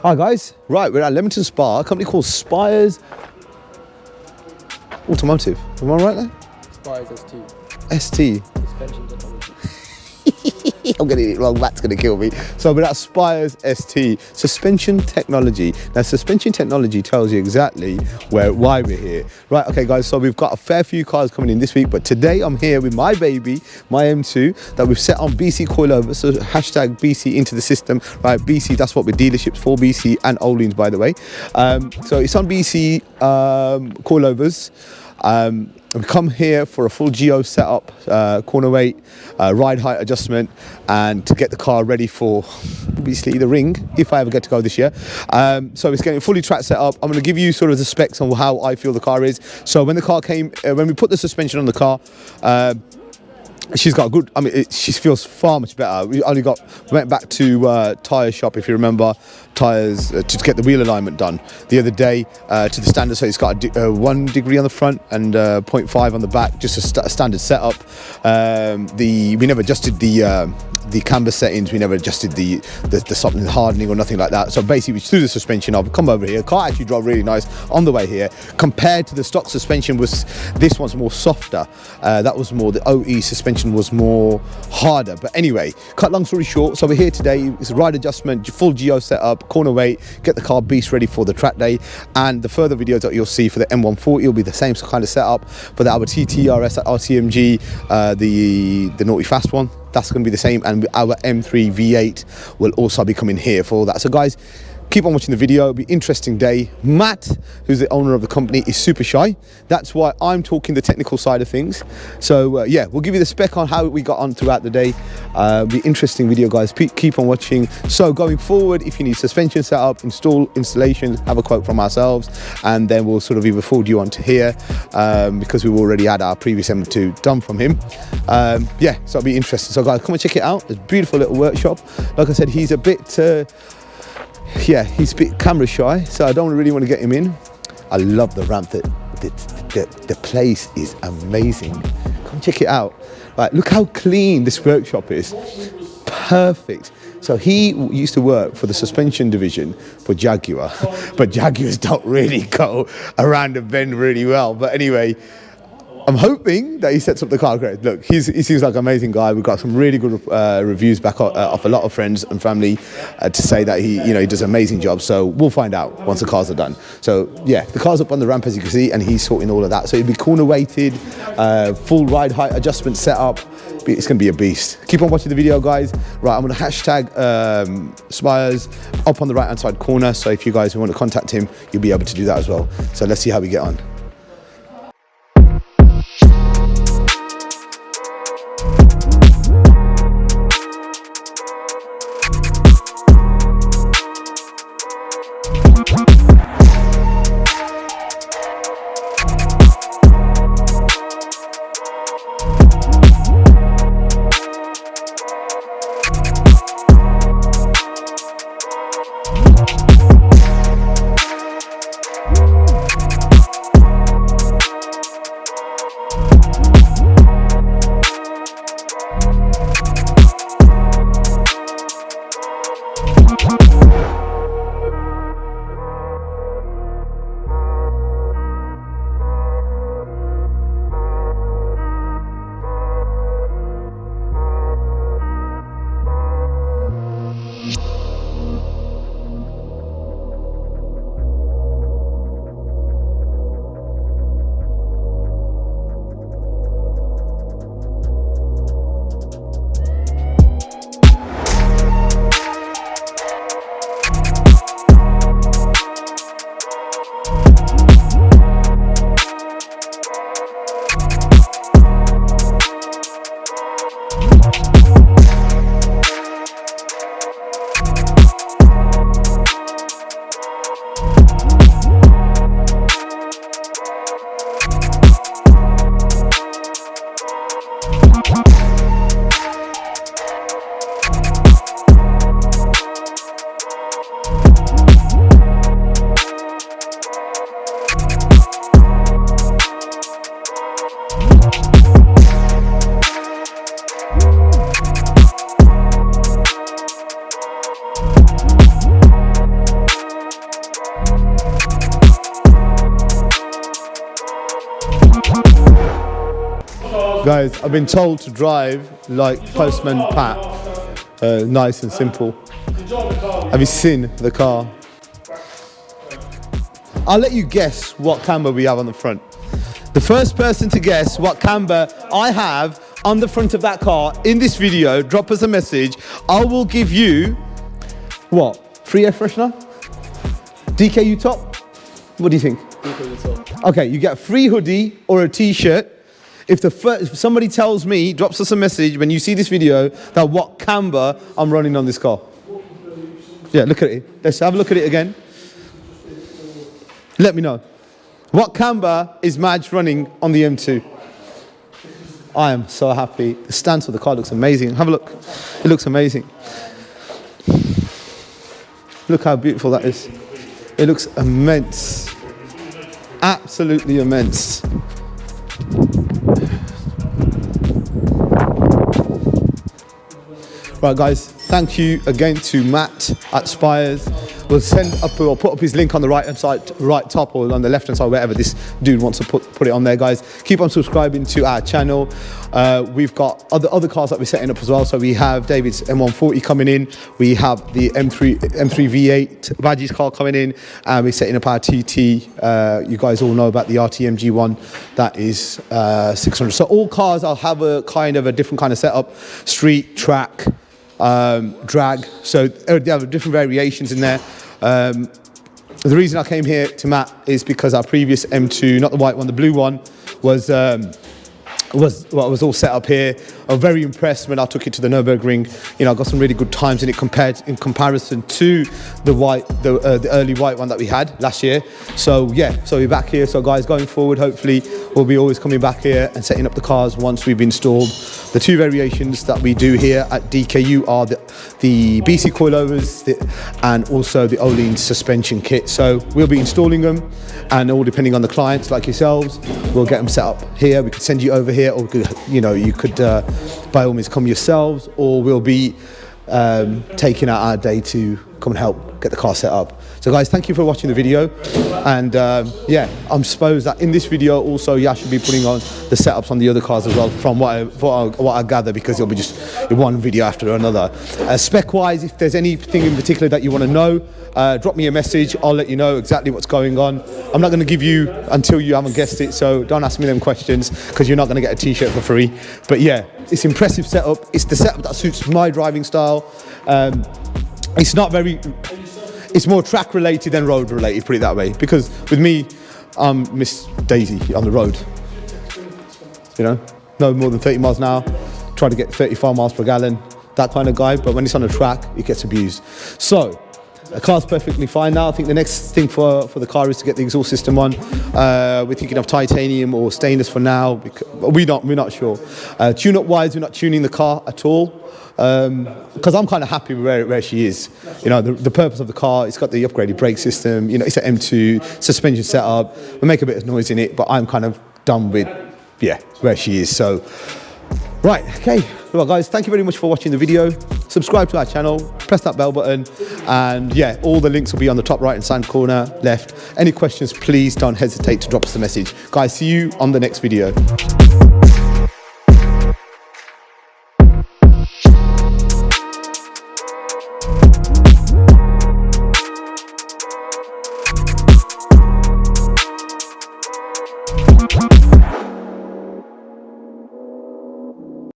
Hi guys, right, we're at Leamington Spa, a company called Spires Automotive. Am I right there? Spires ST. ST. Suspension technology. I'm getting it wrong, Matt's going to kill me. So we're at Spires ST, suspension technology. Now suspension technology tells you exactly why we're here. Right, okay guys, so we've got a fair few cars coming in this week, but today I'm here with my baby, my M2, that we've set on BC Coilover, so hashtag BC into the system. Right, BC, that's what we're dealerships for, BC and Oleans, by the way. So it's on BC Coilovers. We come here for a full geo setup, corner weight, ride height adjustment, and to get the car ready for obviously the ring if I ever get to go this year. So it's getting fully track set up. I'm going to give you sort of the specs on how I feel the car is. So when the car came, when we put the suspension on the car, she's got a good, I mean, she feels far much better. We went back to tyre shop, if you remember, tyres to get the wheel alignment done the other day to the standard. So it's got a 1 degree on the front and 0.5 on the back, just a standard setup. We never adjusted the camber settings, we never adjusted the something hardening or nothing like that. So basically we threw the suspension off, come over here. Car actually drove really nice on the way here. Compared to the stock suspension, this one's more softer. That was more, the OE suspension was more harder. But anyway, cut long story short, so we're here today. It's a ride adjustment, full geo setup, corner weight, get the car beast ready for the track day. And the further videos that you'll see for the M140 will be the same kind of setup. For the our TTRS RCMG, the Naughty Fast one, that's going to be the same, and our M3 V8 will also be coming here for all that. So guys, keep on watching the video. It'll be an interesting day. Matt, who's the owner of the company, is super shy. That's why I'm talking the technical side of things. So yeah, we'll give you the spec on how we got on throughout the day. It'll be an interesting video, guys. Keep on watching. So going forward, if you need suspension setup, installation, have a quote from ourselves, and then we'll sort of either forward you on to here because we've already had our previous M2 done from him. Yeah, so it'll be interesting. So guys, come and check it out. It's a beautiful little workshop. Like I said, he's a bit yeah, he's a bit camera shy, so I don't really want to get him in. I love the ramp. The place is amazing. Come check it out. Right, look how clean this workshop is. Perfect. So he used to work for the suspension division for Jaguar, but Jaguars don't really go around the bend really well. But anyway, I'm hoping that he sets up the car great. Look, he seems like an amazing guy. We've got some really good reviews back off a lot of friends and family to say that he does an amazing job. So we'll find out once the cars are done. So yeah, the car's up on the ramp as you can see, and he's sorting all of that. So it'll be corner weighted, full ride height adjustment setup. It's going to be a beast. Keep on watching the video, guys. Right, I'm going to hashtag Spires up on the right hand side corner. So if you guys want to contact him, you'll be able to do that as well. So let's see how we get on. Guys, I've been told to drive like Postman Pat. Nice and simple. Have you seen the car? I'll let you guess what camber we have on the front. The first person to guess what camber I have on the front of that car in this video, drop us a message. I will give you, what, free air freshener? DKU top? What do you think? DKU top. Okay, you get a free hoodie or a t-shirt. If somebody tells me, drops us a message when you see this video, that what camber I'm running on this car. Yeah, look at it. Let's have a look at it again. Let me know. What camber is Madge running on the M2? I am so happy. The stance of the car looks amazing. Have a look. It looks amazing. Look how beautiful that is. It looks immense. Absolutely immense. Right, guys, thank you again to Matt at Spires. We'll send up or put up his link on the right hand side, right top, or on the left hand side, wherever this dude wants to put it on there, guys. Keep on subscribing to our channel. We've got other cars that we're setting up as well. So we have David's M140 coming in. We have the M3 V8 Badges car coming in, and we're setting up our TT. You guys all know about the RTM G1. That is 600. So all cars, I'll have a kind of a different kind of setup: street, track, drag. So they have different variations in there. The reason I came here to Matt is because our previous M2, not the white one, the blue one, was all set up here. I was very impressed when I took it to the Nurburg ring. You know, I got some really good times in it in comparison to the early white one that we had last year. So yeah, so we're back here. So guys, going forward, hopefully we'll be always coming back here and setting up the cars once we've installed. The two variations that we do here at DKU are the BC Coilovers and also the Öhlins suspension kit. So we'll be installing them, and all depending on the clients like yourselves, we'll get them set up here. We could send you over here, or we could, you could by all means come yourselves, or we'll be taking out our day to come and help get the car set up. So guys, thank you for watching the video, and yeah, I suppose that in this video also Yash should be putting on the setups on the other cars as well, from what I gather, because it'll be just one video after another. Spec wise, if there's anything in particular that you want to know, drop me a message. I'll let you know exactly what's going on. I'm not going to give you until you haven't guessed it, so don't ask me them questions, because you're not going to get a t-shirt for free. But yeah, it's impressive setup. It's the setup that suits my driving style. It's not very, it's more track related than road related, put it that way, because with me, I'm Miss Daisy on the road. You know, no more than 30 miles an hour, try to get 35 miles per gallon, that kind of guy. But when it's on a track, it gets abused. So the car's perfectly fine now. I think the next thing for the car is to get the exhaust system on. We're thinking of titanium or stainless for now, because we're not sure. Tune-up wise, we're not tuning the car at all, because I'm kind of happy with where she is. You know, the purpose of the car, it's got the upgraded brake system, you know, it's an M2 suspension setup. We make a bit of noise in it, but I'm kind of done with, yeah, where she is. So right, okay, well guys, thank you very much for watching the video. Subscribe to our channel, press that bell button, and yeah, all the links will be on the top right hand side corner left. Any questions, please don't hesitate to drop us a message. Guys, see you on the next video.